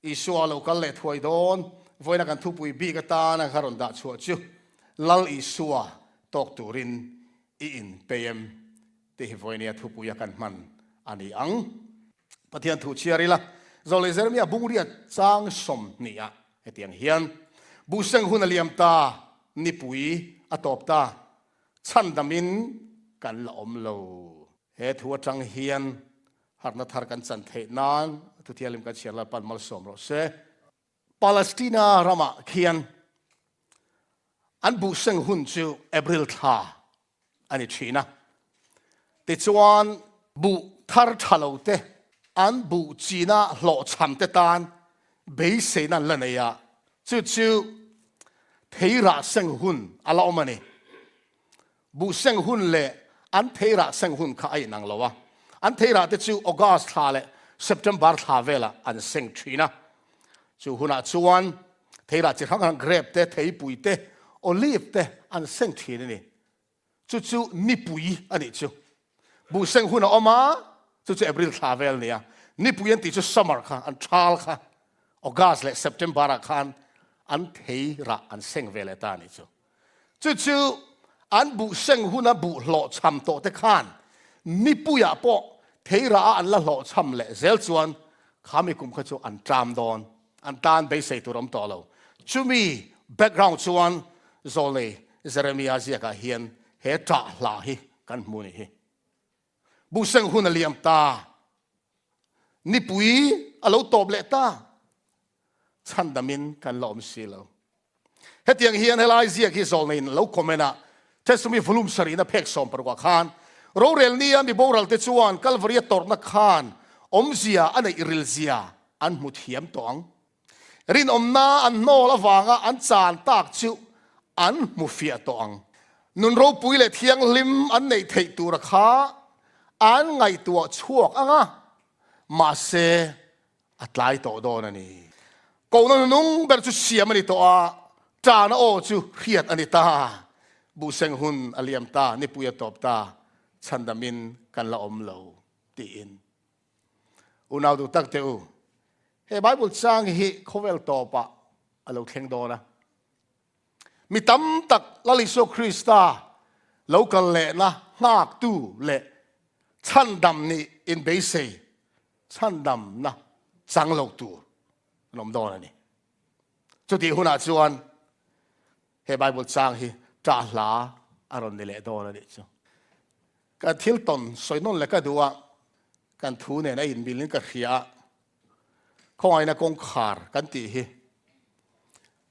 Isua lo kal le thoi don voina kan thu pui bi ka ta na kharon da chu chu lal Isua Tawk Turin I Inpeih te hi voinia thu puya kan man ani ang pathian thu chiarila zole Jeremia bungria chang som nia hetiang hian bu seng hun aliam ta ni pui atop ta chan damin kan la om lo he thu atang hian harna thar kan chan the nan tu thialim kan chiarla pan mal som ro se Palestina rama khian an bu seng hun chu April tha ani China te chuan bu thar thalo te an bu China hlo cham te tan be se nan la ne ya chu chu theira seng hun ala omani bu seng hun le an theira seng hun kha ai nang lowa an theira te chu August tha le September tha vela an seng China chu huna chuan theira chi khang grape te thei pui te olive te an seng China ni chu chu ni pui ani chu bu seng hun oma chu chu April tha vel nia ni pui an ti chu summer kha an thal kha August le September khan an theira an seng vela ta ni chu chu chu an bu seng huna bu hlo cham to te khan ni puya po theira an la hlo cham le zel chuan khami kum kha chu an tram don an tan be sei turam to lo chumi background chuan zole Jeremia zia ka hian he ta hla hi kan mu ni hi bu seng hun aliam ta ni pui alo top le ta chan damin kan lom silo hetiang hian helai zia ki zol nin lo komena tesumi volume sari na pek som par kwa khan ro rel ni mi boral te chuan calvary tor na khan omzia ana iril zia an muthiam tong rin omna an no la wanga an chan tak chu an mufia tong nun ro pui le thiang lim an nei thei tur kha an ngai tua chuak anga ma se atlai to don ani ko na nung ber chu siam ani to a ta na o chu riat ani ta bu seng hun aliam ta ni puya top ta chandamin kan la om lo ti in unaw du tak te u he bible chang hi khovel to pa alo thleng do na mi tam tak laliso Krista local le na ngak tu le chandam ni in be sei chandam na chang lo tu nom do na ni chu ti huna chuan he bible chang hi ta hla aron ni le do na ni chu ka thil ton soinon le ka duwa kan thu ne na in bilin ka khia khoi na kong khar kan ti hi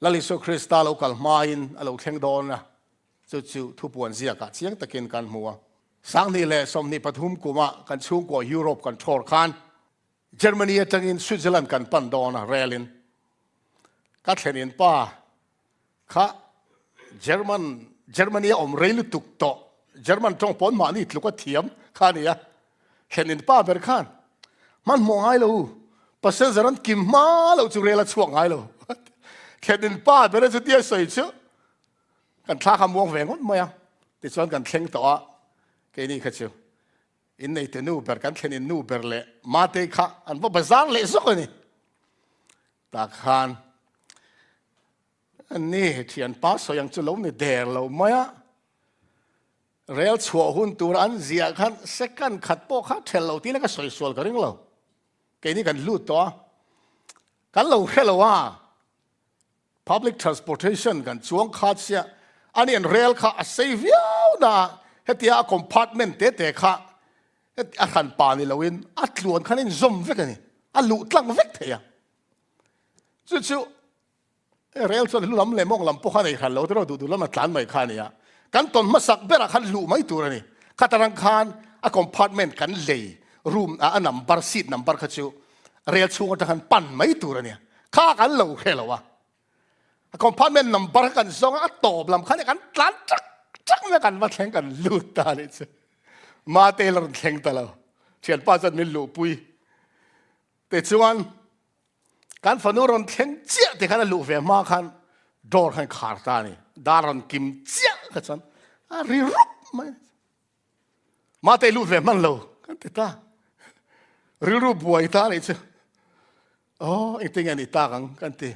laliso Krista local main alo thleng don na chu chu thu puan zia ka chiang takin kan muwa sang ni le som ni pathum kuma kan chung ko Europe kan thor khan Germany atangin Switzerland kan pan don relin ka thlenin pa kha Germany om reilu tuk to German tong pon ma ni tluka thiam khania thlenin pa ber khan man mo ngai lo pasel zaran kim ma lo chu rela chuak ngai lo thlenin pa ber chu tia soi chu kan thla kham wong veng ma ya ti chuan kan thleng to a ke ni kha chu in nei te nu ber kan thlenin nu ber le ma te kha an ba bazar le so ni ta khanอันนี้ที่อันป้าสยังจะล้มในเดร์เราไม่อะเรียลชัวหุ่นตัวอันเสียขันเซกันขัดโป๊ขัดเทลเราที่นั่นก็สวยสวยกันเรื่องเราแกนี่กันลู่ตัวกันเราแค่เราว่า public transportation กันช่วงขาดเสียอันนี้อันเรียลค่ะเซฟยาวนะเฮติอา compartment เตะค่ะเฮติอาขันปานี่เราวินอัดล้วนขันนี่zoomเวกันนี่อัดลู่ตั้งเวกเทียจู่เรียลส่วนลุ่มเล่มองลำพวกขันไอ้ขันเราที่เราดูแล้วมันทานไม่ขันเนี่ยกันตอนมาสักเบรขันลู่ไม่ตัวนี่ขัดตรังขันอะคอมพาร์ตเมนต์กันเลยรูมอะนัมบาร์ซีดนัมบาร์ขัดจู่เรียลช่วงจะขันปั่นไม่ตัวเนี่ยข้ากันเราแค่เราวะอะคอมพาร์ตเมนต์นัมบาร์กันส่งอะตบลำขันกันทานจักไม่กันมาแข่งกันลู่ตาเนี่ยมาเตลร์แข่งตาเราเชียนป้าจันมิลลู่ปุยแต่ชวนการฝันว่าเราแข่งเจ้าที่ขันลู่เวมาขันดอร์ขันขาดตานี่ดารันกิมเจ้าขันสันรีรุปมาเตลู่เวมันลู่กันติดตารีรุปบวยตานี่เจ้าโอ้ อีกทีนี้ตากันที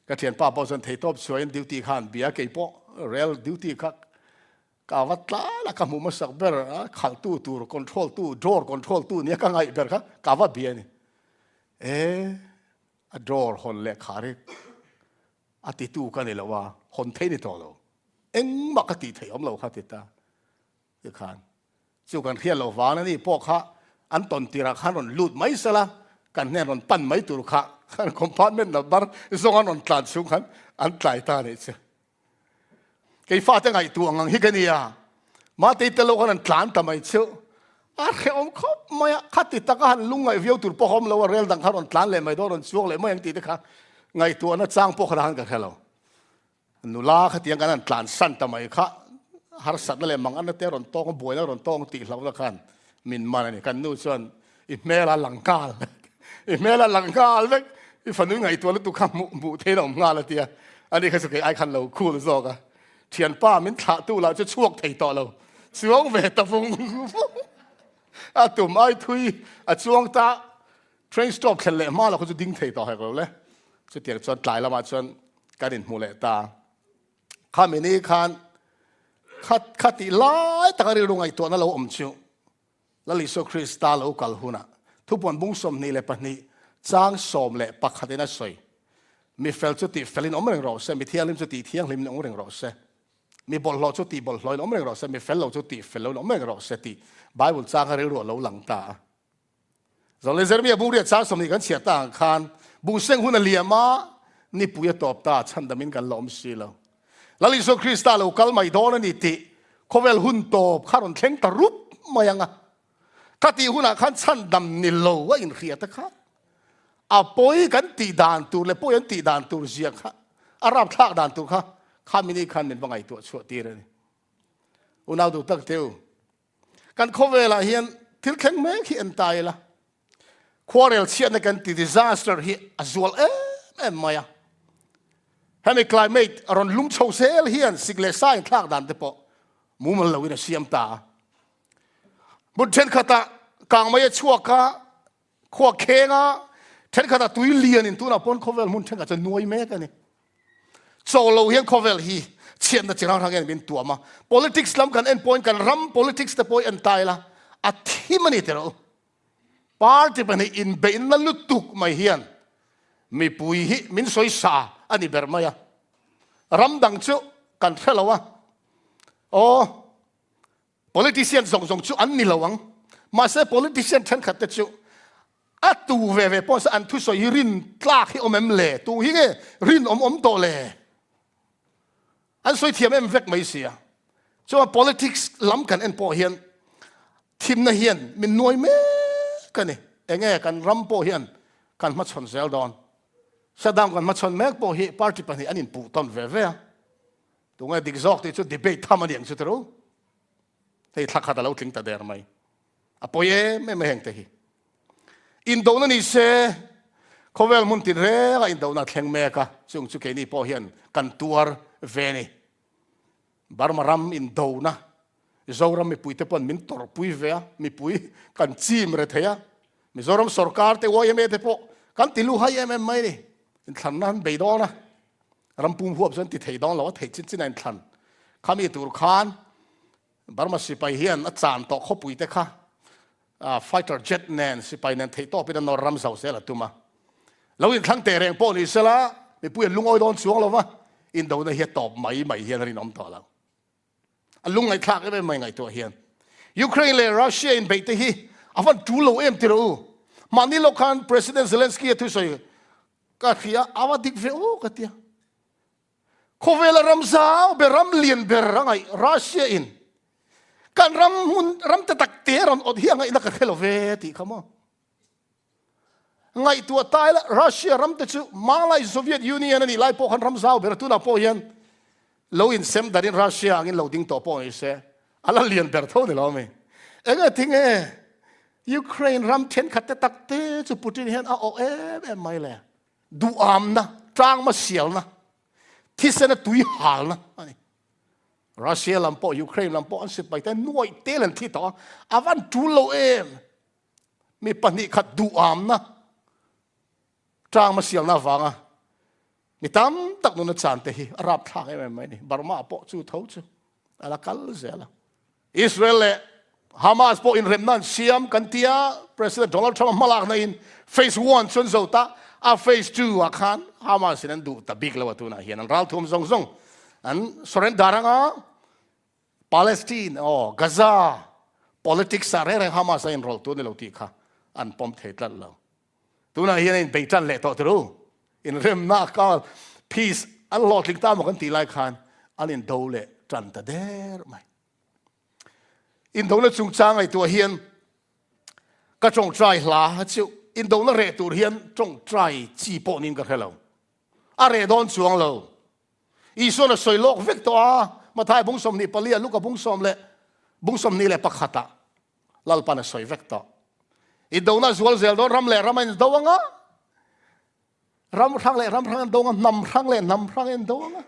กระเทียนป้าบอกจนเทตบช่วยดิวตี้ขันเบียร์เกี่ยปเรลดิวตี้ขักกาวัตลาละกำมุมาสักเบอร์ขัลตู้คอนโทรลตู้ดอร์คอนโทรลตู้เนี่ยก็ไงเบอร์ครับกาวัตเบียร์นี่ดอร์คนเล็กขาริกติตู้กันนี่แหละว่าคนเทนี่ตัวเรามักติเที่ยวเราขัดติดตาคือขันจู่กันเขียนเราฟ้านี่พวกข้าอันตนตีราคานนลุดไม่สละกันแน่นอนปั้นไม่ตุรข้าขันคอมพาร์ตเมนต์นับบาร์ส่งอันนตลาดสูงขันอันไกลตาเนี่ยเสียไอ้ฟ้าจะไงตัวงังฮิกันนี่อะมาติดตลกอันตลาดทำไมเชื่อเขียวคบไม่ขัดติดตากันลุงไงวิวตุรพอมเราเรียลดังขันตลาดเลยไม่โดนช่วงเลยไม่ยังติดค่ะไงตัวนั้นจ้างพวกร้านกันแค่เรานุลาขัดยังกันอันตลาดสั้นทำไมค่ะหาสัตว์นั่นแหละมังอันนั้นเตะรอนโต้งบวยแล้วรอนโต้งตีเราละกันมินมันนี่กันนู่นส่วนอีเมลหลังกาลอีเมลหลังกาลเว้ยอีฝันนึกไงตัวแล้วตุกขมุเทนอมงานละเตียอันนี้คือสกัยไอคันเราคู่เลยซอกะเทียนป้ามินถาตู้เราจะช่วงไทยต่อเราช่วงเวทฟงตุ่มไอทุยช่วงตา train stop เฉลี่ยมาเราก็จะดิ้งไทยต่อให้เราเลยจะเตียงส่วนหลายละมาส่วนการดินมูเลตาข้ามินี่คันขัดตีไล่ตะการิรุงไอตัวนั้นเราอมชิวแล้วลิโซคริสต์เรากัลหุนะทุกวันบุ้งสมนี่เลยปะนี่จ้างสมเลยปักขัดน่าสวยมีเฟลจุดตีเฟลินอมเริงรอเซมีเที่ยงลิมจุดตีเที่ยงลิมอมเริงรอเซมีบอลลอจุดตีบอลลอยอมเริงรอเซมีเฟลลอจุดตีเฟลลอมเริงรอเซตีไบเบิลจ้างให้รู้เราหลังตาเราเลยจะมีบุ้งเรียกจ้างสมนี่กันเฉียดต่างคันบุ้งเส้นหุ่นเลียมานี่ปุยตอบตาฉันดามินกันล้อมซีเราแล้วลิโซคริสต์เราคัลไม่โดนนี่ติเขาเวลหุ่นโตข้ารอนเข่งตรุปมายังอ่ะข้าตีหุ่นอ่ะขันฉันดำนิลโลว่าอินเขียตะค่ะปอยกันตีดานตูเลยปอยกันตีดานตูเสียค่ะอารับทักดานตูค่ะข้ามินิคันเป็นว่าไงตัวชั่วตีเลยอุณาดูตักเตียวกันเขาเวลาเฮียนทิลเข่งแม่ขี้อันตายละควอเรลเชียนกันตี disaster เฮียอจวลมายังให้ไม่กลายไม่รอนลุ่มโชว์เซลเฮียนสิกเลซ่าอินทักดานเตปอมุมันเราวินาเสียมตาบุญเช่นขตากางไม่ชั่วกะขวบเคงะเช่นขตาตุยเลียนอินตัวน่ะปนเขาเวลมุนเช่นขตาหน่วยแม่กันนี่โซโลเฮียนเขาเวลฮีเชียนแต่เจ้าทางเงินเป็นตัวมา politics ล้ำกัน end point กันรัม politics แต่ point อันตายละอัฐิมันนี่เถอะ party เป็นอินเบนนั่นลุตุกไม่เฮียนมีปุยฮิมินสวยสาอันนี้เบอร์มาอะรัมดังจุกันเท่าไหร่วะโอ้ politician ส่งจุอันนี้ระวังมาเสีย politician ฉันขัดจุอัตูเวพอสอันทุสอยรินกล้าให้อมเล่ตูฮิเกรินอมโตเล่อันสวยเทียมเวกไม่เสียจว่า politics ล้ำกันเอ็นพอเฮียนทีมนเฮียนมีหน่วยแม่กันนี่เงี้ยกันรัมพอเฮียนกันมาชนเซลดอนแสดงกันมาชนแม็กพอเฮีย party ปนี่อันนี้ปูต้นเวตัวเงี้ยดิกซอกที่จุด debate ทำมันอย่างสุดรู้ที่ทักขัดเราถึงแต่เดิมไหมปอยไม่เห็นแต่ฮีอินโดนีเซียเขาเวลมุนติเร่อินโดนีเซียแข่งเมกะซึ่งสุขีนี่พอเห็นกันตัวเวนีบาร์มารัมอินโดนะจอรัมมีปุยเตปนมินตอร์ปุยเวียมีปุยกันจีมเรทเฮียมีจอรัมสรการเตวายเมเตปกันติลูไฮเอ็มไม่นี่ทันนั้นเบย์ดอนะรัมปุ่มหัวจนติดเฮดอนแล้วว่าเทจินจินันทันขามีตุรคานบาร์มาสิไปเฮียนอาจารย์ต่อขบุยเตค่ะfighter jet แนนสิไปนั่นเทต่อไปนั่นนอรัมเสาเสละตุมาแล้วอินทั้งเตะแรงโป้นี่เสละมีผู้เห็นลุงอ้อยโดนสวงแล้ววะอินโดนีเซียตอบไม่เฮียนรินอมต่อแล้วลุงไงทักก็ไม่ไงตัวเฮียนยูเครนเลยรัสเซียอินเบตฮีอาวันจูโลเอ็มติรูมันนี่โลคัน president Zelensky ทุกสิ่งก็เขียอาวันดิกเวโอก็เตียเขาเวลารัมซาวเบรัมเลียนเบรังไงรัสเซียอินการรำตะตักเตะรำอดเฮียงไงนักเทลเวติขโมไงตัวตายละรัสเซียรำตะจุมาลายโซเวียตยูเนียนนี่ไล่พวกhanรำซาวเบรตุนาพอยันเราอินเซมดารินรัสเซียอินเราดิ้งต่อพออิเสอะไรเลียนเบรตุนี่เราไม่ทิ้งยูเครนรำเทนขัดตะตักเตะจุปูตินเห็นเอาไม่เลยดูอามนะจ้างมาเสียนะที่เสนตุยหาลนะรัสเซียลำปอยูเครนลำปออันสิบไปแต่หน่วยเตลันที่ต่ออาวันจูโลเอ็มมีปนิขัดดูอามนะ จ้างมาเสียงน่าฟังอ่ะมีตั้มตักนุนจานเตะรับทางไอ้แม่นี่บาร์มาปอจูเท้าจูอะไรกันเสียละอิสราเอลฮามาสปออินเรมนันเสียมกันที่ประธานาธิบดีโดนัลด์ทรัมป์มาลากในเฟส1ชนโซตาเฟส2อาคารฮามาสนั้นดูตะบิกเลวตัวน่ะเห็นอันรัลทุ่มซงอันสเรนดารังปาเลสไตน์กาซา politics อะไรเรื่องฮามาสอินรัลตัวนี่เราตีค่ะอันปอมเทตลันเราตัวน่ะเห็นในเบตันเละต่อตัวอินเรมนักก็ peace อันหลอดลิกตามกันตีไล่คันอันอินโดเละจันตะเดร์ไหมอินโดนั่นจุงจางไอตัวเฮียนก็จงใจหลาจิวอินโดนั่นเรตัวเฮียนจงใจจีโปนินกันให้เราอะไรโดนจวงเราอีส่วนสวยโลกเวกตัวมาทายบุ้งสมนี่ปะเลียลูกกับบุ้งสมเละบุ้งสมนี่เละปักขัดลัลปันสวยเวกตัวอินโดนั่นจวงเซลโดรำเละรำมันโดวงะรำรังเละรำรังโดวงะนำรังเละนำรังโดวงะ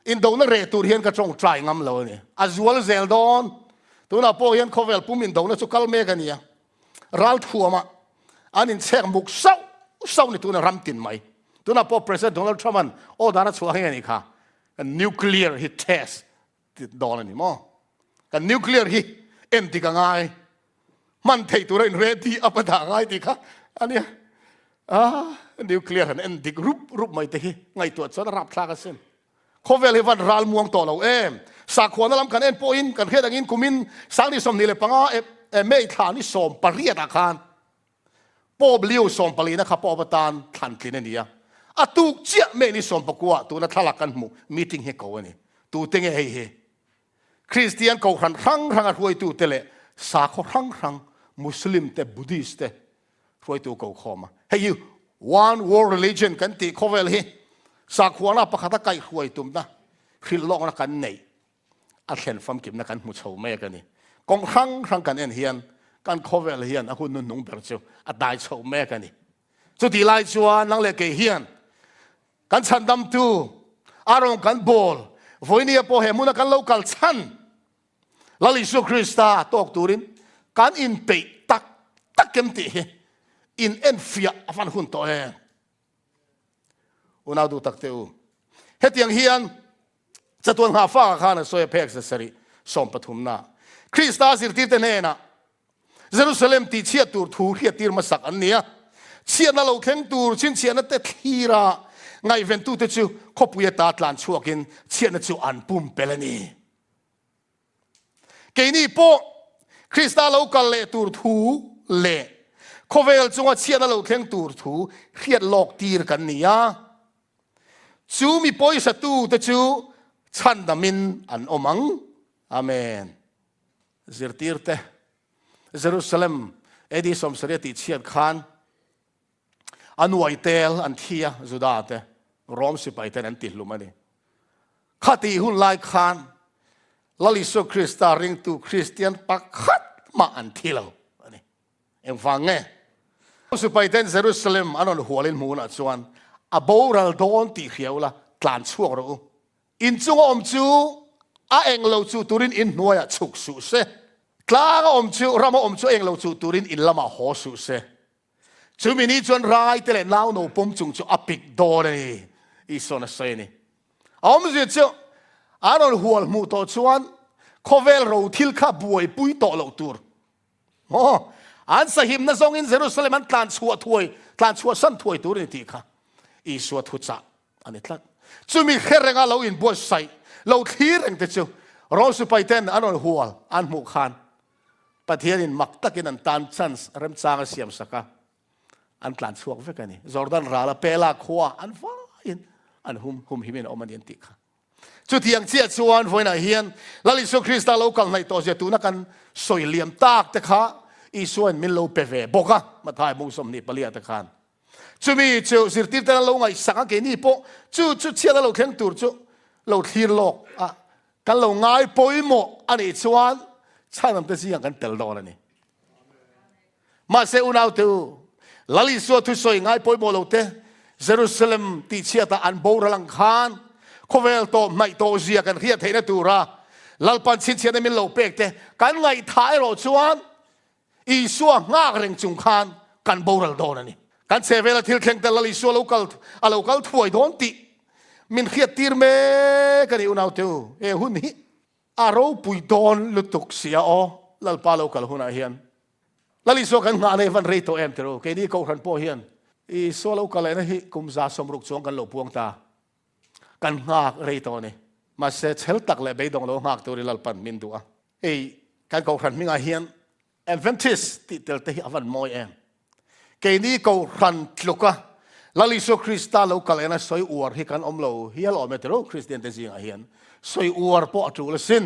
อินโดนั่นเรตัวเฮียนก็จงใจงำเราเนี่ยอาจวงเซลโดนตัวน่ะพอเห็นเขาเวลปุ่มอินโดน่ะสุกัลเมกันเนี่ยรัลทัวมาอันนี้เช็คมุกเศร้านี่ตัวน่ะรำตินไหมตัวน่ะพอประธานาธิบดีโดนัลด์ทรัมป์โอ้ดาราชัวร์ให้นี่ค่ะกันนิวเคลียร์ฮิตเทสติดดอนนี่มั้งกันนิวเคลียร์ฮิเอ็นติกันไงมันเทตัวเราอินเรดีอัปดาไงติค่ะอันนี้นิวเคลียร์กันเอ็นติรูปไม่ติไงตัวจะรับทรากันเส้นเขาเวลวันรัลม่วงต่อเราสักคนนั่นลำกันพออินกันแค่ดังอินคุมินสังนิสมนี่เลยปังไม่ทานิสมปริยตาคารปอบลิวสมปรีนะครับปอบตานทันทีนี่เนี่ยตุกเจ้าไม่นิสมปกัวตัวนั้นทะเลาะกันหมู่มีติ้งเฮกเอาเนี่ยตัวเต็งเฮคริสเตียนเขารังรวยตัวเตะสักรังมุสลิมเตบุดิสเตรวยตัวเขาขอมาเฮ้ย one world religion กันตีเขาเวลเฮสักคนน่ะประคัตไก่รวยตุ่มนะคิดลองนักกันไหนอาเซนฟัมกิมนักการมุชาวเมกันนี่กองรังกันเอ็นเฮียนการโคเวลเฮียนอาคุณนุ่งเปิดเจ้าอาได้ชาวเมกันนี่จุดที่ไล่ชัวนั่งเล็กเฮียนการชันดำตูอารมณ์กันบอลวันนี้พอเห็นมุนักการโลกัลชันลาลิสุคริสตาตอกตูรินการอินเปย์ตักเกมตีอินเอ็นฟิอาฟันหุ่นตัวเองอุณาดูตักเตวเฮตียงเฮียนจะตัวหาฟ้าข้านะสวยเพกเสรีสมปฐุมนาคริสต์สิรติเตเนนะเยรูซาเล็มตีเชียตูร์ทูเฮียตีร์มาสักอันเนี้ยเชียนั่นเราเข่งตูร์ชินเชียนั่นเตทีระไงเวนตูเตจูขบวยตาตลานชัวกินเชียนั่นจูอันปุ่มเปลนีเกนี่โปคริสต์เรากันเลตูร์ทูเลขบเวลจงว่าเชียนั่นเราเข่งตูร์ทูเฮียหลอกตีร์กันเนี้ยจูมีปอยสตูเตจูฉันดามินอันอมังอาเมนซิร์ตีร์เตเยรูซาเล็มเอดีสมเสรีติเชียดขานอันวัยเตลอันเทียจุดาเตรอมสิไปเตนันติลุมานีข้าตีหุ่นลายขานลลิสุคริสตาริงตูคริสเตียนปักขัดมาอันทีเราอันนี้เอ็งฟังไงสิไปเตนเยรูซาเล็มอันนั้นหัวเล่นมูนัดส่วนอาโบรัลโดนตีเขียวละกลานช่วงเราอินจูอมจูอาเองเราจูตุรินอินนัวฉุกสุเสกลางอมจูรำอมจูเองเราจูตุรินอินละมาหอสุเสจูมินิจวนไรเตเลนาวโนปมจุงจูอปิกโดเลยอีส่วนเสนี่อมจูจูอานนหัวมูโตชวนโคเวลเราทิลข้าบวยปุยโตเราตูร์อันสหิมนั่งส่งอินเยรูซาเล็มมันกลานชัวถวยกลานชัวสั้นถวยตุรินตีค่ะอีส่วนทุจาอันนี้ทัดจูมีแค่เรื่องเราอินบัวใส่เราทีเรื่องแต่จูเราสุไปเต้นอันนั้นหัวอันหมู่ขานปะเทียนินมักตะกินอันตันชันส์เริ่มจางเสียมสักอันกลั่นสวกเวกันนี่จอร์แดนราลาเปลาขวาอันฟ้าอินอันหุมหิมินอมันยันติค่ะจุดที่ยังเชี่ยชวนไว้ในเฮียนลลิสุคริสตาโลกัลในตัวเจตุนักันสวยเหลี่ยมตากแต่ค่ะอีส่วนมิโลเปเวบอกะมาถ่ายมุงสมนิปเลียตะคานจูมีจูสิรติเตนเราไงสังเกนี่ปะจูเชี่ยเราเข่งตูร์จูเราทีโลกกันเราง่ายปอยหมดอันนี้ชวนใช่มันเป็นสิ่งกันเตลดอแล้วนี่มาเซอุนเอาตูลลิสัวทุสวยง่ายปอยหมดเราเตเยรูซาเล็มที่เชียตาอันโบราณคานโคเวลโตไม่โตเสียกันเฮียเทนตูระลัลปันชินเชียนมิลโลเปกเตกันไงท้ายเราชวนอีสัวงากเร่งจุงคานกันโบราณโดนั่นนี่ กันเซเวลทิลเข่งแต่ละลิสัวโลกัลถวยโดนติมินเขียดตีร์เมกันอีอุณเอาเตวหุ่นนี้อารมณ์ปุยโดนลุตุกเสียอ๋อลัลปาโลกัลหุ่นอาเฮียนลลิสัวกันงานในวันเรโตเอ็มเตโรแค่นี้เขาขันโปเฮียนอีสัวโลกัลเลยนะฮิกุมซาสมรุกจวงกันโลพวงตากันงากเรโตเนี่ยมาเสเชลตักเลยไปดงโลงากตัวริลัลปันมินตัวกันเขาขันมิงอาเฮียนเอเวนติสติเตลเตฮิอวันมอยแค่นี้เขาขันลุกะลลิสัวคริสต์โลกัลเลยนะสวยอวดฮิกันอมโลเฮียลอเมเตโรคริสเตียนเตจิงอาเฮียนสวยอวดปอจูเลสิน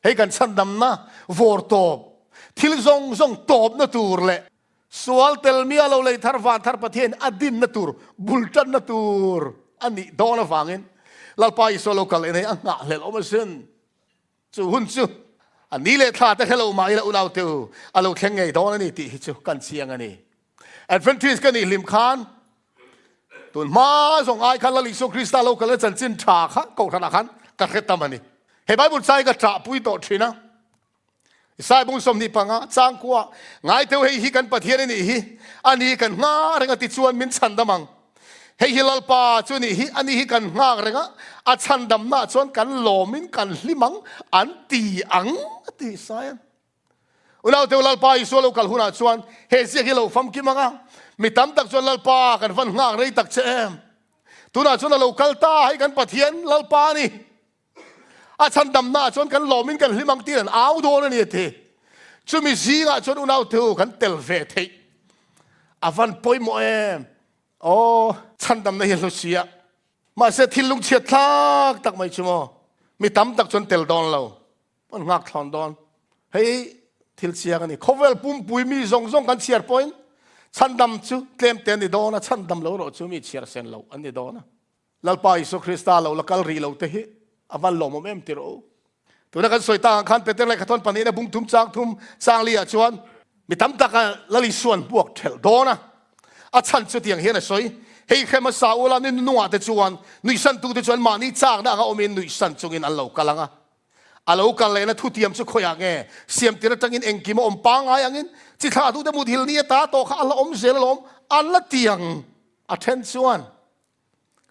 ให้กันสันดำนะวอร์ตอบทิลซงตอบนัตูร์เละสวลเตลเมียเราเลยทารวานทารประเทศอดินนัตูร์บุลตันนัตูร์อันนี้โดนฟังเงินลัลปายโซโลกัลเลยอังกะเลลอมาสินจูหุ่นจูอันนี้เลยท่าแต่เราไม่ละอุณเอาเตวอันเราแข่งไงโดนนี่ติจูกันเสียงอันนี้แอดเวนทิสกันนี่ลิมคานตุนมาส่งไอ้คันลลิสุคริสต์โลกัลเลยจันจินชาค่ะกูธนาคารกัดเขตมันนี่เฮ้ยใบบุญใจกัดจ่าปุยโตทรีนะสายบุญสมนิปังอ่ะจางกัวไงเทวเฮีกันปะเทียนนี่ฮิอันนี้กันงาเรื่องติดชวนมินชันดมังเฮียลัลปาชวนนี่ฮิอันนี้กันงาเรื่องอ่ะชันดำน่าชวนกันโลมินกันลิมังอันตีอังตีสายอุณเอาเทวลัลปาอิสวาโลกัลหุนาชวนเฮียเสียกิโลฟัมกิมังอ่ะมีตั้มตักชวนลัลปากันฟันงาเรื่องตักเชมตุน่าชวนเรากัลตาให้กันปะเทียนลัลปานี่อาชันดำหน้าชนกันหล่อมินกันลิมังตีนันเอาโดนนี่เถช่วยมีซีงาชนอุณเอาเถอะกันเตลเวทอาวันปอยโมเอมโอ้ชันดำในเฮลเซียมาเสถิลุงเชียทักตักไม่ชั่วโมมีตั้มตักชนเตลดอนเรามันงักทอนดอนเฮ้ยทิลเชียกันนี่เขาเวลปุ่มปุยมีซงกันเชียร์ปอยชันดำชูเตรียมเตียนนี่โดนชันดำเราโรชูมีเชียร์เซนเราอันนี้โดนลัลปาอิสุคริสตาเราละกัลรีเราเตะอวันหลงมันเอ็มติโรตัวนั้นกันสวยตาขันเป็นอะไรขัดทนปนี้นะบุ้งทุ่มจางเลียชวนมีตั้มตะกันละลิส่วนบวกเทลโดนะอาชันสุดอย่างเฮียนะสวยเฮ้ยแค่มาสาวละนี่นัวแต่ชวนนุยสันตูแต่ชวนมานี่จางนะเขาเอาเมนนุยสันจงอินอัลโลกัลังอ่ะอัลโลกัลเลยนะทุติยมสุขอย่างเงี้ยเสียมตีนจังอินเองกิมอมปังอะไรอย่างงี้จิตหาทุกแต่มุทิลนี่ตาโตข้าอัลโลอมเซลลอมอัลละเตียง attention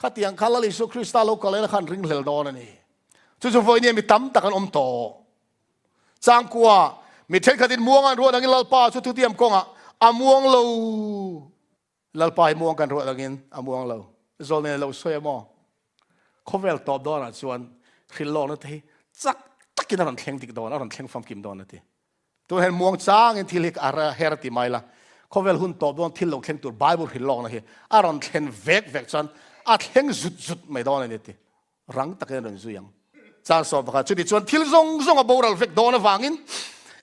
ข้าเตียงข้าละลิสุคริสต์โลกัลเลยนะขันริงเลลโดนะนี่จู่ๆไฟเนี่ยมีตั้มตะกันโตจางกัวมีเทคดินม่วงอันรัวดังนี้ลัลปาชุดทุเทียมกงอ่ะอาม่วงเราลัลปาม่วงกันรัวดังนี้อาม่วงเราโซนเนี่ยเราสวยมั้งเขาเวลตอบดอนอ่ะส่วนขิลโลนั่นทีจักกินอะไรแข็งติดดอนอะไรแข็งฟังกิมดอนนั่นทีตัวเห็นม่วงจางเห็นที่เล็กอะไรเฮรติไม่ละเขาเวลหุ่นตอบดอนที่เราแข็งตัวไบเบิลขิลโลนั่นทีอะไรแข็งเวกจนอะไรแข็งจุดไม่ดอนนั่นทีรังตะกันเรื่องสุยังจางสอบประกาศชุดที่ชวนทิลซงกับโบราณเฟกโดนฟังอิน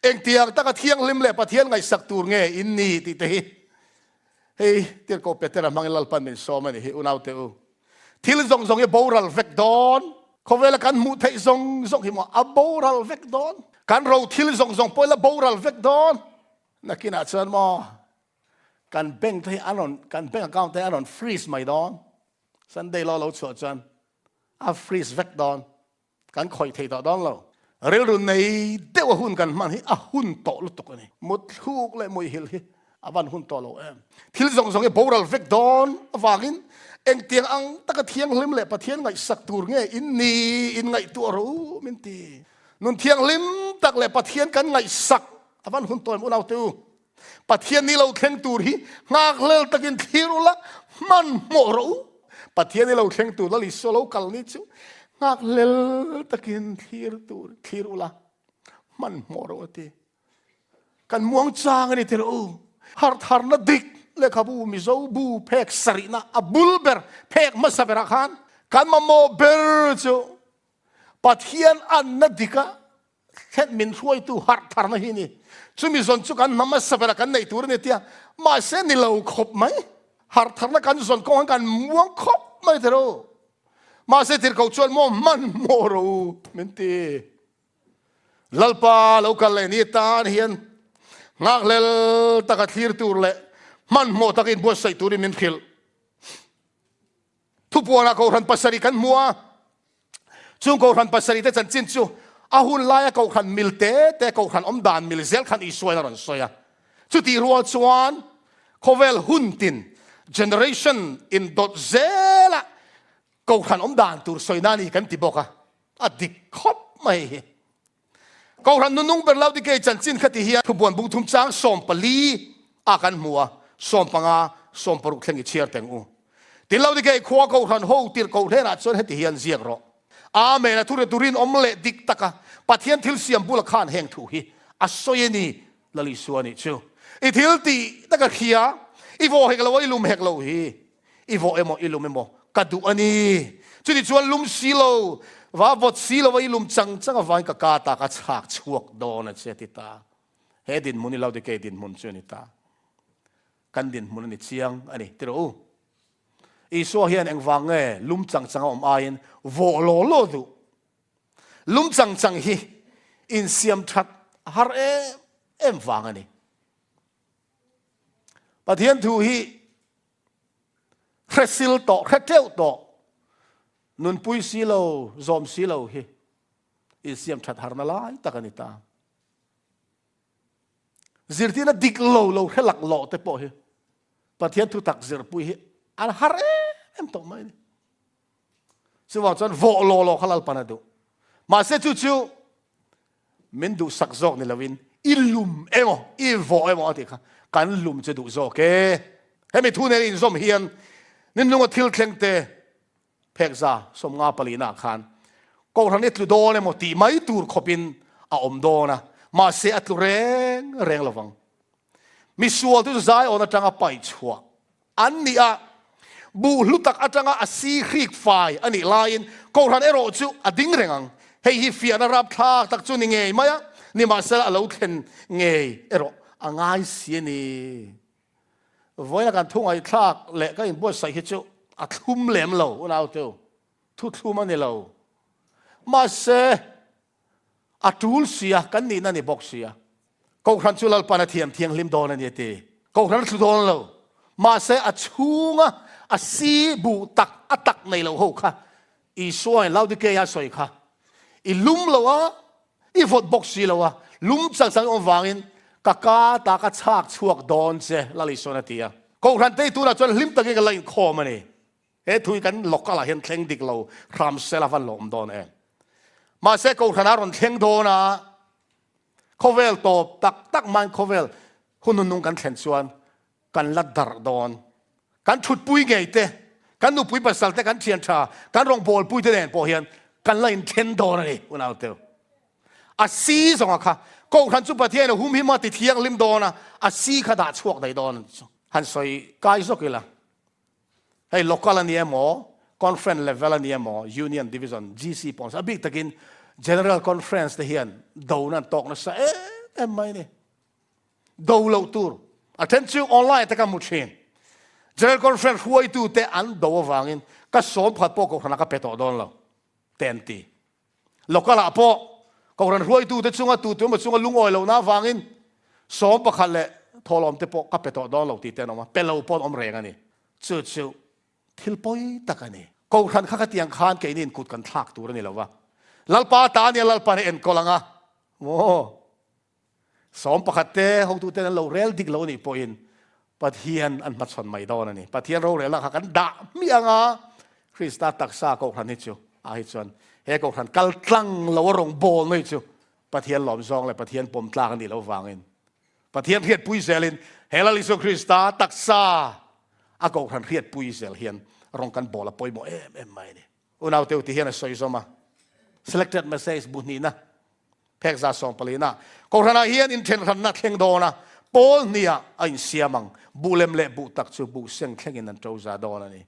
เองเตียงตะกะเทียงลิมเล่ปะเทียงไงสักตัวเงี้ยอินนี่ติเตะเฮ้ยเตียงก็เป็นแต่ละมังลัลปันเป็นโซมันนี่อุณเอาเตอทิลซงกับโบราณเฟกโดนเขาเวลากันมุทัยซงหิมะโบราณเฟกโดนกันเราทิลซงปอยละโบราณเฟกโดนนักกินอาจารย์มากันเบ่งที่อันนั้นกันเบ่งอากาศที่อันนั้นฟรีซไม่โดนสันเดย์เราชดจันฟรีซเฟกโดนกันคอยเทต่อดอนเราเรื่องรุ่นในเดี๋ยวหุ่นกันมันให้หุ่นโตลุตุกันนี่มุดทุกเลยมวยหิลฮิวันหุ่นโตเราที่เราส่งให้โบราณเฟกดอนฟังอินเอ็งเตียงอังตะกะเทียงลิมเลยปะเทียงไงสักตัวเงี้ยอินนี่อินไงตัวรู้มินตีนุ่นเทียงลิมตักเลยปะเทียงกันไงสักวันหุ่นโตมันเอาตัวปะเทียงนี่เราเข่งตัวที่งากเล่ตะกินทีรุละมันโมรู้ปะเทียงนี่เราเข่งตัวแล้วลิโซโลกัลนี่จูงักเล่ตะกินทีรุละมันโมโรตีกันม่วงจางนี่เถอะฮาร์นัดดิกเลขาบูมิโซบูเพกสรินะอับุลเบอร์เพกมัสเบราคันกันมาโมเบอร์จูปัทเฮียนอันนัดดิกะแค่มินช่วยตัวฮาร์นัดนี่จูมิซอนจูกันมัสเบราคันในตัวนี่เตียมาเส้นนี่เราครบไหมฮาร์นัดกันซอนกองกันม่วงครบไหมเถอะมาเสถิรเขาชวนมันโมรูมินตีลัลปาเรากันเลยนี่ตาเฮียนงักเลลตะกัดทีร์ตูร์เลยมันโมตะกินบัวใส่ตูริมินคิลทุบวัวนักเขาหันปัสสริกันมัวจุงเขาหันปัสสริแต่จันจินจูอาหุนลายเขาหันมิลเตแต่เขาหันอมดานมิลเซลขันอิสวยนั่นสวยจุดที่รัวชวน khovel huntin generation in dot zela ko khan om dan tur soinani kan ti boka adik khop mai ko ran nung ber lau di ke chan chin khati hian thu bon bung thum chang som pali a kan muwa som panga som paru thlengi chiar teng u tin lau di ke khwa ko ran ho tir ko thena chon heti hian ziak ro amen a thur turin omle dik taka pathian thil siam bula khan heng thu hi a soyeni lali suani chu I thil ti taka khia I vo hek lo ilum hek lo hi I vo emo ilum emo kadu ani chu ti chuan lum silo wa vot silo wa ilum chang chang a vai ka ka ta ka chak chuak don a che ti ta he din muni lo de ke din mun chu ni ta kan din mun ni chiang ani tiro Isua hian eng wange lum chang chang om ain vo lo lo du lum chang chang hi in siam that har em wang ani pathian thu hi khresil to kheteu to nun pui silo zom silo hi in siam that har na lai takanita zirtina dik lo lo khelak lo te po hi pathian thu tak zir pui hi an har em to mai ni siwa chan vo lo lo khalal panadu ma se chu chu min du sak zok ni lawin ilum emo I vo emo ati kha kan lum che du zo ke hemi thu ne in zom hian nin lunga thil thlengte phekza som nga palina khan ko ran etlu do le mo ti mai tur khopin a om do na ma se atlu reng lawang mi sual tu zai ona tanga pai chua an ni a bu lutak atanga a si khrik fai ani lain ko ran ero chu ading rengang hei hi fiana rap thak tak chu ni ngei maya ni ma sel alo thlen ngei ero angai siani voina kan thung ai thak le ka in bo sai hi chu a thum lem lo unau tu thu thum ani lo ma se a tul sia kan ni na ni box sia ko khan chu lal pana thiang lim don ani te ko khan thu don lo ma se a chunga a si bu tak atak nei lo ho kha I soi lau di ke ya soi kha I lum lo wa I vot box si lo wa lum chang chang om wangin kaka ta ka chak chuak don che lali sona tia ko ran te tu na chon lim ta ke ka lain kho mani he thui kan lokala hen thleng dik lo ram sela van lom don e ma se ko ran aron thleng do na khovel top tak man khovel hunun nung kan thlen chuan kan la dar don kan thut pui ngei te kan nu pui pasal te kan thian tha kan rong bol pui te nen po hian kan lain thlen do na ni unau te a si zonga kha ko khan chu pathian hum hi ma ti thiang lim do na a si kha da chuak dai don han soi kai zokila hey local ani emo conference level ani emo union division GC pons a big takin general conference te hian do na tok na sa em mai ni do lo tur attention online ta ka muchin general conference huai tu te an do wangin ka som phat po ko khana ka peto don lo tenti local apo ko ran huai tu te chunga tu ma chunga lungoi lo na wangin som pakhat le tholom te po ka peto don lo ti te no ma pelo pon om reng ani chu thil poi takani ko ran kha ka tiang khan ke nin kut kan thak tur ni lo wa lalpa ta ni lalpa ne en kolanga mo som pakhat te ho tu te lo rel dik lo ni poin pathian an matson mai don ani pathian ro rel kha kan da mi anga Krista taksa ko ran ni chu a hi chon he ko ran kal tlang lo rong bol noi chu pathian lom zong le pathian pom tlang ni lo wangin pathian riat pui selin helali so Krista taksa a ko ran riat pui sel hian rong kan bola poi mo em mai ni unau teu ti hian soi zoma selected message bunni na phekza song palina ko rana hian in then ran na thleng do na pol nia ain siamang bulem le bu tak chu bu seng thlengin an trouza don ani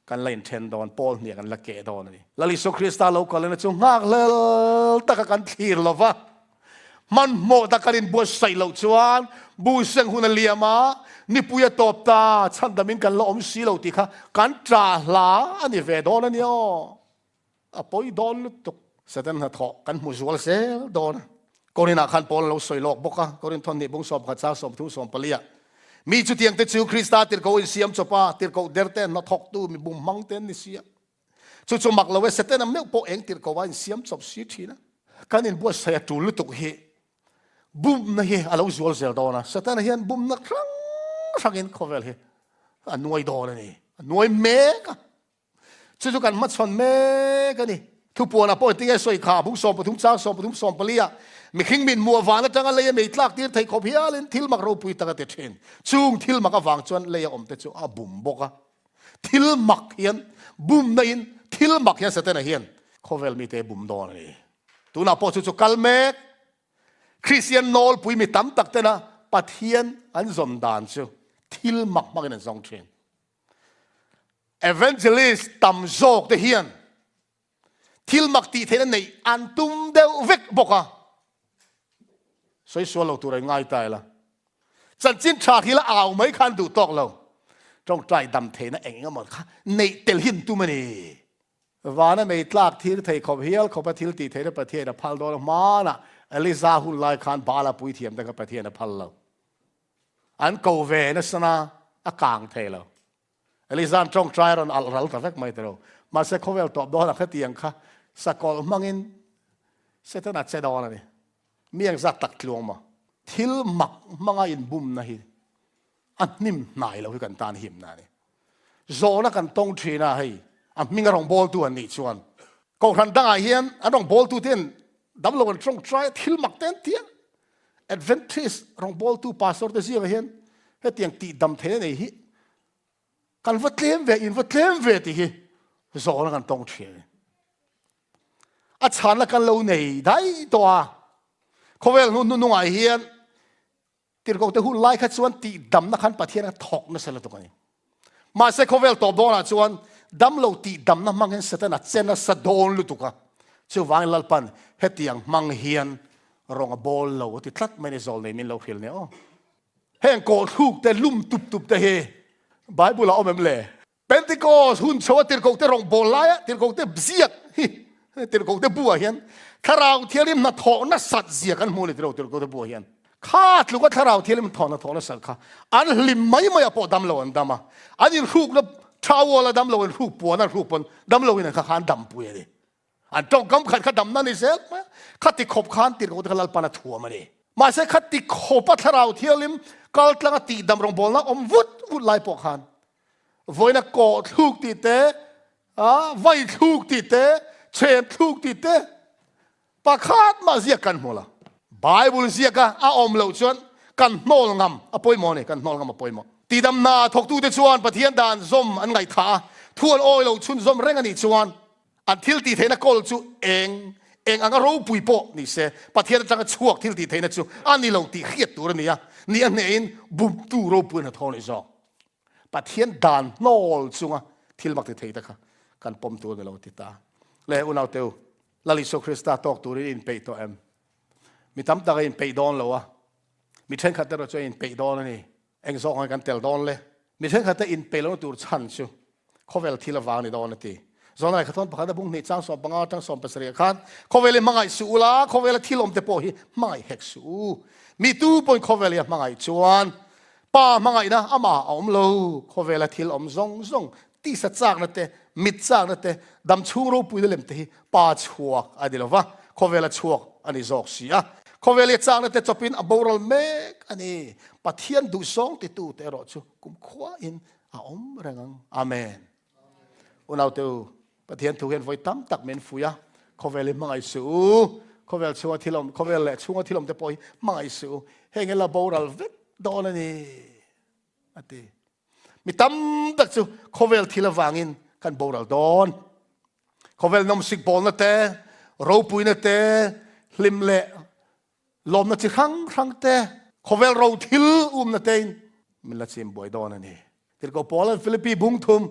kan lain then don pol nia kan la ke don ani lali so Krista lo kalena chu ngak lel taka kan thir lova man mo ta karin bo sai lo chuan bu seng hun liama ni puya top ta chan damin kan lo om si lo ti kha kan tra la ani ve don ani o a poi don tuk satan na tho kan mu zual sel don korina khan pol lo soi lok boka korin thon ni bung som kha som thu som palia mi chu tiang te chu Krista tir ko in siam chopa tir ko derte na thok tu mi bum mang ten ni sia chu mak lo we satan am po eng tir ko wa in siam chop si thina kan in bo sai tu lu tuk hi bum na hi alo zual sel dona satan hian bum na krang รังอินเขาเวลเฮอันนวยดอนนี่นวยเมกจู่ๆกันมัดชนเมกันนี่ทุกปวนะพอที่ไอ้สวยขาผู้สอบปทุมจ้างสอบปทุมสอบปลียมีขิงมินมัววานจังอะไรไม่ตลักที่ไทยขบเฮียลินทิลมักรูปุยตะกันเตชินจุงทิลมักวางจวนเลยอมเตจูอาบุมบกะทิลมักเฮียนบุมนั่นทิลมักเฮียนเสด็จเฮียนเขาเวลมีเตบุมดอนนี่ตัวน่ะพอจู่ๆกัลเมกคริสเตียนโนลปุยมีตั้มตักเตนะปัทเฮียนอันซอมดานจูทิลมักมักนันซองเชนevangelist ตำโจกเตเฮียนทิลมักตีเทนในอันตุมเดวเวกบกะสวยสวยเราตัวไรง่ายตายละจันจินชาทีละเอาไม่คันดูตอกเราจงใจดำเทนะเองก็หมดค่ะในเตลหินตุมันนี่วานะไม่ตลากทีละเทขบเฮียลขบทิลตีเทนะประเทศนะพัลโดนมานะอลิซาหุลไลคันบาลาปุยเทียมแต่กับประเทศนะพัลเราอันโกเวนะสนะอากางเทเราอลิซานจงใจรอนอัลรัลตะเวกไม่เตเรามาเสกเขาเวลตอบดอนขัดเตียงค่ะสกอลมังอินเสตนัดเซดอนนี่เมียงจักตักลวงมาทิลมักมังอินบุมนะฮิอันนิ่มนายเราคือกันตานหิมนะนี่โซนักันตรงทีนะให้อันมิงรองบอลตัวนี้ชวนก็ทันตั้งไอเฮียนอันรองบอลตัวเตียนดับลงจงใจทิลมักเต็นเตียนแอดเวนทิสรองบอลตัวพาสโตร์เสียเฮียนให้เตียงตีดำเทนนี่ฮิกันวัดเลี้ยมเวอินวัดเลี้ยมเวที่ฮิโซนักันตรงทีอาจารย์ละกันเราในได้ตัวเขาเวลนุ่งไอเฮียนที่เราจะหุ่นไล่ขัดส่วนตีดำนักขันปะเทียนถกนั่นเสร็จแล้วตัวนี้มาเสกเขาเวลตอบโดนส่วนดำเราตีดำนักมังเห็นเสร็จนะเจนสะโดนลุตุกะเจ้าวางลัลปันเฮตียงมังเฮียนรองบอลเราที่ทัดไม่ได้โซลในมินเราเขียนเนี่ยเฮงโกทุกแต่ลุ่มตุบแต่เฮไบเบิลเราเอาแบบเล่เป็นติโกหุ่นโชว์ที่เราจะรองบอลไล่ที่เราจะเสียกที่เราจะบัวเห็นถ้าเราเที่ยวริมนัดถอนัดสัตว์เสียกันมูลที่เราจะบัวเห็นข้าลูกว่าถ้าเราเที่ยวริมถอนัดถอนัดสัตว์ข้าอันลิมไม่พอดำเราอันดำมาอันนี้รูปแล้วชาววอลดำเรารูปปัวนั่นรูปปนดำเราเนี่ยข้าดำปุยเลยอันจ้องกำขัดข้าดำนั่นนี่เสร็จไหมข้าติขบขันติเราจะลัลปานาทัวมาเลยมาเสกข้าติขบถ้าเราเที่ยวริมกัลตละตีดำรองบอลนะอมวุดไล่ปอกขันวันนั้นกอดลูกตีเตะไว้ลูกตีเตะเชฟลูกตีเตะปากขาดมาเสียกันหมดละไบเบิลเสียกันอมเหล่าชวนกันโนลงำอภัยมอนี่กันโนลงำอภัยมอตีดำนาถกตู้เตชวนปะเทียนดานซมอันไงท่าทวนโอยเหล่าชุนซมเร่งอันนี้ชวนอันทิลตีเทนักกอลจูเองอันก็รู้ปุยโปนี่เสปะเทียนจังก็ช่วงทิลตีเทนักจูอันนี้เหล่าตีเขียดตัวนี้นี่อันนี้บุบตู้รู้ปุยนะทอนี่จอกปะเทียนดานโนลจูงะทิลมักตีเทตะค่ะกันปมตัวนี่เราติดตาเลยอุณเอาเตวลาลิโซคริสตาตอกตัวนี้อินเปย์ตัวมีตั้มตาอินเปย์ดอนเลยวะมีเช่นขัดแต่เราจะอินเปย์ดอนนี่เองสองกันเตลดอนเลยมีเช่นขัดแต่อินเปย์แล้วตัวชันชูเขาเวลที่ละวางในดอนนี่ส่วนอะไรขัดต้นพักแต่บุ้งนี่จ้างสอบบังอาจ้างสอบภาษาเรียกขัดเขาเวลมังไงสูละเขาเวลที่ลมเตปโอฮีมังไงเฮกสูมีตู้ปนเขาเวลมังไงชวนป้ามังไงนะอามาอมโลเขาเวลที่ลมซงที่สัจจนั่นเตมิดจนั่นเตดำชูรูปุยเดลมเตhi ป้าชัวอันนี้ละวะเขาเวลชัวอันนี้จอกเสียเขาเวลจางนั่นเตจะเป็นอบอรัลเมกอันนี้ปะเทียนดูซองติตูเตรอชูกุมขวาอินอาอมเรังอาเมนอุณเอาเตวปะเทียนถูกเห็นไว้ตั้มตักเมนฟุยะเขาเวลมังไอสูเขาเวลชัวที่ลมเขาเวลชัวที่ลมเตปอยมังไอสูเฮงเอลาบอรัลเวกดอนนี่อันนี้มีตั้มตักจูเขาเวลที่ละวางอินกันบอรัลดอนเขาเวลน้ำสิกบอลนั่นเตะรูปุยนั่นเตะลิมเละลมนั่นจะครั้งเตะเขาเวลเราทิลนั่นเตะมิลาซิมบอยดอนนี่ที่เขาพอลฟิลิปปีบุ้งทุ่ม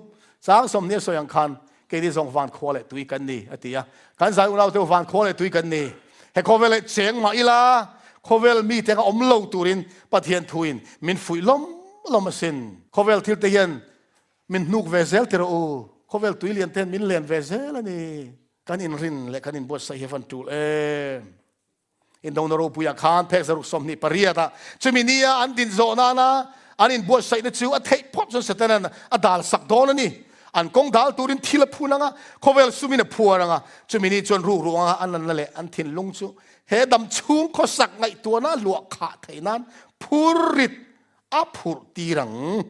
สางสมเนี่ยสยังคันเกี่ยที่ส่งฟันโคเลตุยกันนี่อติยาการใส่เราเที่ยวฟันโคเลตุยกันนี่ให้เขาเวลเสียงมาอีลาเขาเวลมีแต่ก็อมเล่าตูรินปะเทียนทุยนมินฟุยล้มมาสินเขาเวลทิลเตียนมินนุกเวเซลเทโรเขาเวลตุยเลียนเทนมินเลียนเวเซลนี่กันอินรินและกันอินบทใส่เฮฟันตูลอินดอนโรปุยาคานเพกสรุปสมนิปริยตาจะมีเนี่ยอันดินโซนานะอันอินบทใส่เนี่ยจูอัดเทพอจนเสร็จนั้นอัดดัลสักดอนนี่อันกงดัลตูรินทิลพูนังเขาเวลสุมินพัวนังจะมีนี่จนรู้อันนั้นแหละอันทินลงจูเฮดำชุงเขาสักไงตัวนั้นหลวกขาไทยนั้นพูริต a phur ti rang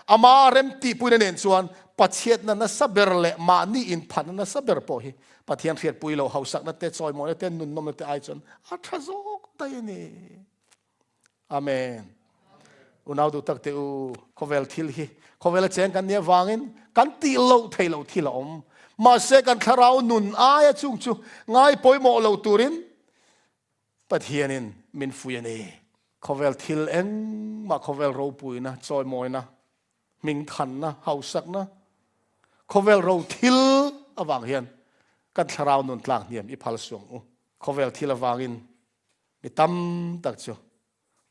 ama rem ti pui nen chuan pathian na saber le ma ni in phan na saber po hi pathian riat pui lo hausak na te choi mo na te nun nom na te ai chon a thazok tai ni amen unau du tak te u khovel thil hi khovel cheng kan nia wangin kan ti lo thei lo thil om ma se kan tharau nun aya chung chu ngai poi mo lo turin pathianin min fuyani khovel thil eng ma khovel ro pui na choi moi na ming than na hausak na khovel ro thil awang hian kan tharau nun tlak niam i phal suang u khovel thil awangin mi tam tak chu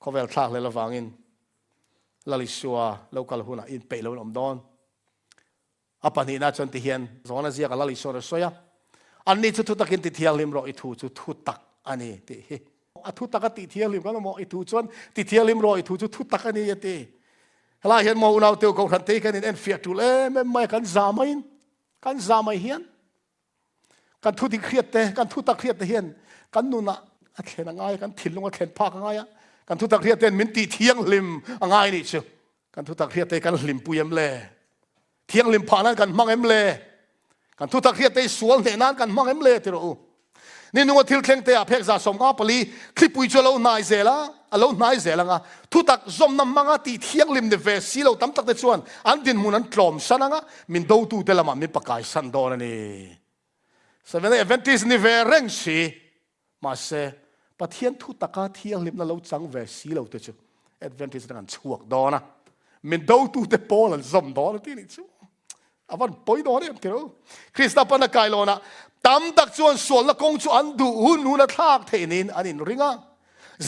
khovel thlak le lawangin Isua local huna Inpeih lo om don apani na chon ti hian zona zia ka Isua soya anni chu thu takin ti thial lim ro I thu chu thu tak ani ti hi a thu tak ti thial lim ka mo I thu chon ti thial lim ro I thu chu thu tak ani ti hala hian mo unau teu ko khan te kan en fia tu le me mai kan zamai hian kan thu ti khriat te kan thu tak khriat te hian kan nuna a thlen ngai kan thilung a thlen phak ngai kan thu tak khriat ten min ti thiang lim angai ni chu kan thu tak khriat te kan lim puyam le thiang lim pha nan kan mang em le kan thu tak khriat te sual ne nan kan mang em le ti ro ni nu thil thleng te a phek za som nga pali thlipui cho lo nai zela alo nai zela nga thu tak zom nam manga ti thiang lim de ve si lo tam tak te chuan an din mun an tlom sananga min do tu te lama min pakai san do na ni seven adventist ni ve reng si ma se pathian thu taka thiang lim na lo chang ve si lo te chu adventist dan chuak do na min do tu te pol an zom do na ti ni chu awan poi do ne te ro krista pa na kai lo na tam tak chuan sol na kong chu an du hun nu na thak theinin anin ringa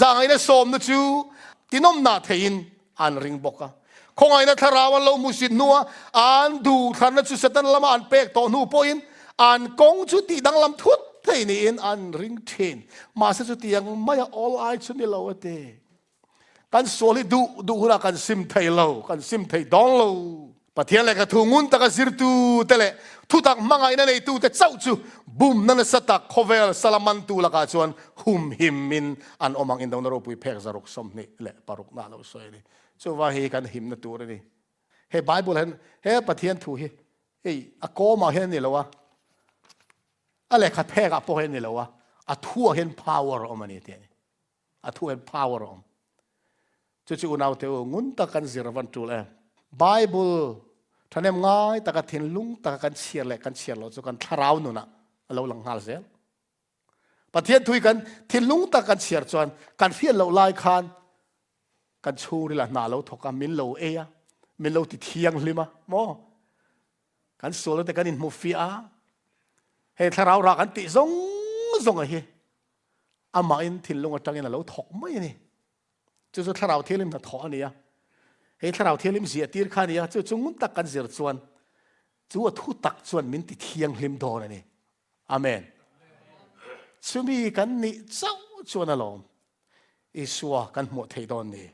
zangai na som na chu tinom na thein an ring boka khongai na tharawan lo musin nuwa an du than na chu satan lama an pek to nu poin an kong chu ti dang lam thut theinin an ring thin ma se chu tiang maya all I chu ni lo ate kan soli du hura kan sim thei lo kan sim thei dong lo pathian le ka thungun ta ka zirtu tele thu tak mangai na nei tu te chau chu bum na na satak khovel salaman tu la ka chuan hum him min an omang in dong na ro pui phek zarok som ni le paruk na lo soi ni chu wa hi kan him na tu ni he bible hen he pathian thu hi ei a ko ma hen ni lo wa ale kha phek a po hen ni lo wa a thu hen power om ani te a thu hen power om chu nau te ngun ta kan zirvan tu le Bible thanem ngai taka thin lung taka kan chiar lo chu kan tharau nu na lo lang hal zel pathian thui kan thin lung ta kan chiar chuan kan fian lo lai khan kan churi la na lo thoka min lo e ya min lo ti thiang lima mo kan sol te kan in mu fi a he tharau ra kan ti zong a hi ama in thin lung atang in lo thok mai ni chu tharau thilim na tho ani ya he tharau thilim zia tir khan ya chu chung tak kan zir chuan chu a thu tak chuan min ti thiang hlim do na ni amen chumi kan ni chau chuan alom Isua kan mo thei don ni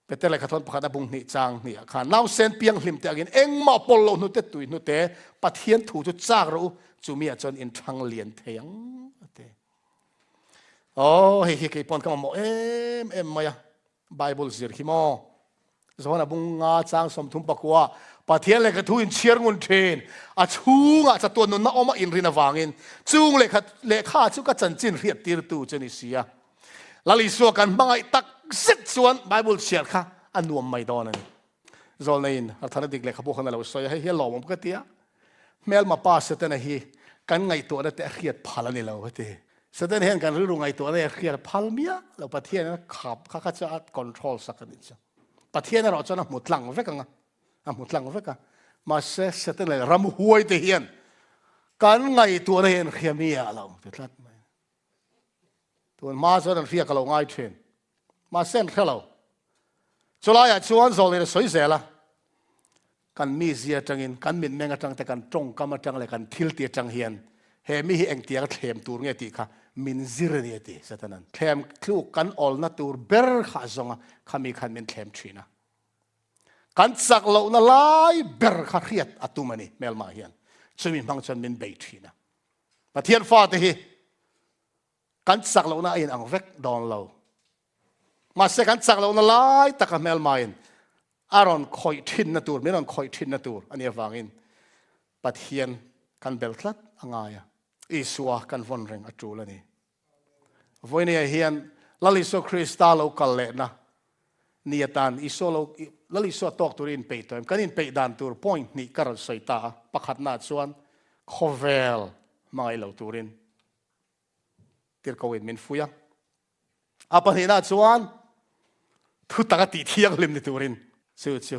petele khathon pakhat bung ni chang ni khan now sen piang hlim te agin engma pol lo nu te tui nu te pathian thu chu chak ro chumi a chon in thang lian theiang ate oh he ke pon kam mo em maya Bible zir hi mo zona bunga chang som thum pakwa pathian le ka thu in chiar ngun then a chunga cha ton na oma in rina wangin chung le kha chu ka chan chin riat tir tu chani sia Isua kan mangai tak sit chuan Bible chiar kha anuam mai don ani zol nein athana dik le kha bo khana lo soya he lo mom ka tia mel ma pa se tena hi kan ngai to na te riat phalani lo te satan hen kan ru ngai to na riat phal mia lo pathian khap kha cha control sakani cha pathian ro chona mutlang vekanga mutlang veka ma se seten le ram huai te hian kan ngai tu na hen khiamia lo te tlat mai tuan ma zo dan fia ka lo ngai then ma sen khalo chola ya chuan zo le soi zela kan mi zia tangin kan min menga tang te kan tong kama tang le kan thil ti tang hian he mi hi eng tiang thlem tur nge ti kha min zir ni ti satanan thlem thlu kan ol na tur ber kha zonga khami khan min thlem thina kan chak lo na lai ber kha riat atumani melma hian chumi mang chan min bei thina pathian fa te hi kan chak lo na in ang vek don lo ma se kan chak lo na lai taka melma in aron khoi thin na tur meron khoi thin na tur ania wangin pathian kan beltlat angaya Isua kan von reng atulani voinia hian laliso kristalo kalle na niatan isolo laliso tok turin peitom kanin peidan tur point ni karal soita pakhat na chuan khovel mai lo turin tir kawin min fuya apa hina chuan thu taka ti thiang lim ni turin chu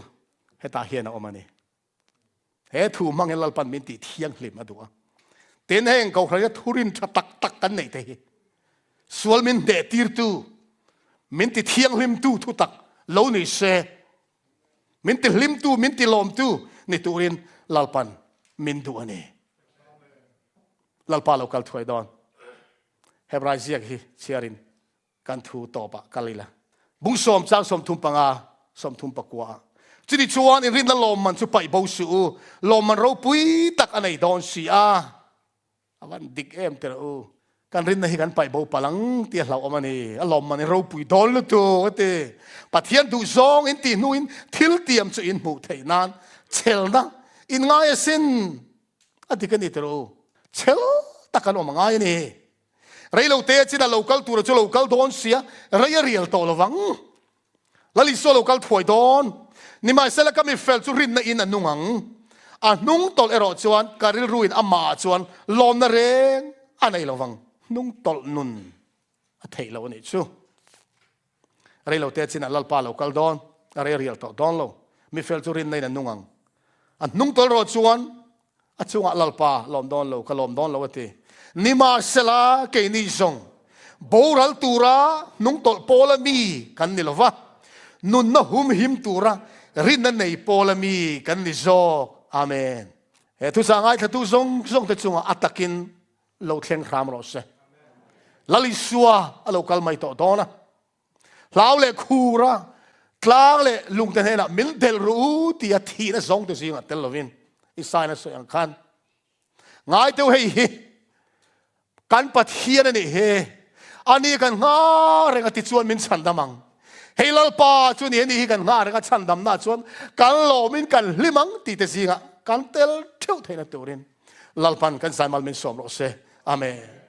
heta hian omani he thu mangel lalpan min ti thiang lim adua ten heng ko khra thurin tak tak kan nei te sual min de tir tu min ti thiang lim tu thu tak lo ni se min ti lim tu min ti lom tu ni turin lalpan min du ani lalpa lo kal thoi don hebrai ziak hi chiarin kan thu to pa kalila bung som chang som thum panga som thum pakwa chini chuan in rin na lom man chu pai bo su lom man ro pui tak anei don si a awan dik em ter u kan rin na hi kan pai bo palang ti hlau amani alom man ro pui don lu tu ate pathian du zong in ti nuin thil tiam chu in mu thei nan chelna in ngai sin atikani ter u chel takan om ngai ni reilo te china local tur chu local don sia reya real to lawang lali so local thoi don ni mai sela ka mi fel chu rin na in anungang a nung tol ero chuan karil ruin ama chuan lom na reng anei lawang nung tol nun a thei lo ni chu reilo te china lalpa local don reya real to don lo mi fel chu rin na in anungang a nung tol ro chuan a chunga lalpa lom don lo ka lom don lo ati nima sela ke ni zong boral tura nung tol polami kan nilova nun na hum him tura rin na nei polami kan ni zo amen he tu sangai tu zong zong te chunga atakin lo thleng ram ro se lali suwa alo kal mai to dona law le khura tlang le lung ten hena mil del ru ti a thi na zong te singa tel lovin isai na so yang khan ngai te hei hi kan pathian ani he ani kan nga renga ti chuan min chandamang heilal pa chu ni ni kan nga renga chandam na chuan kan lo min kan limang ti te singa kan tel theu theina turin lalpan kan saimal min som ro se amen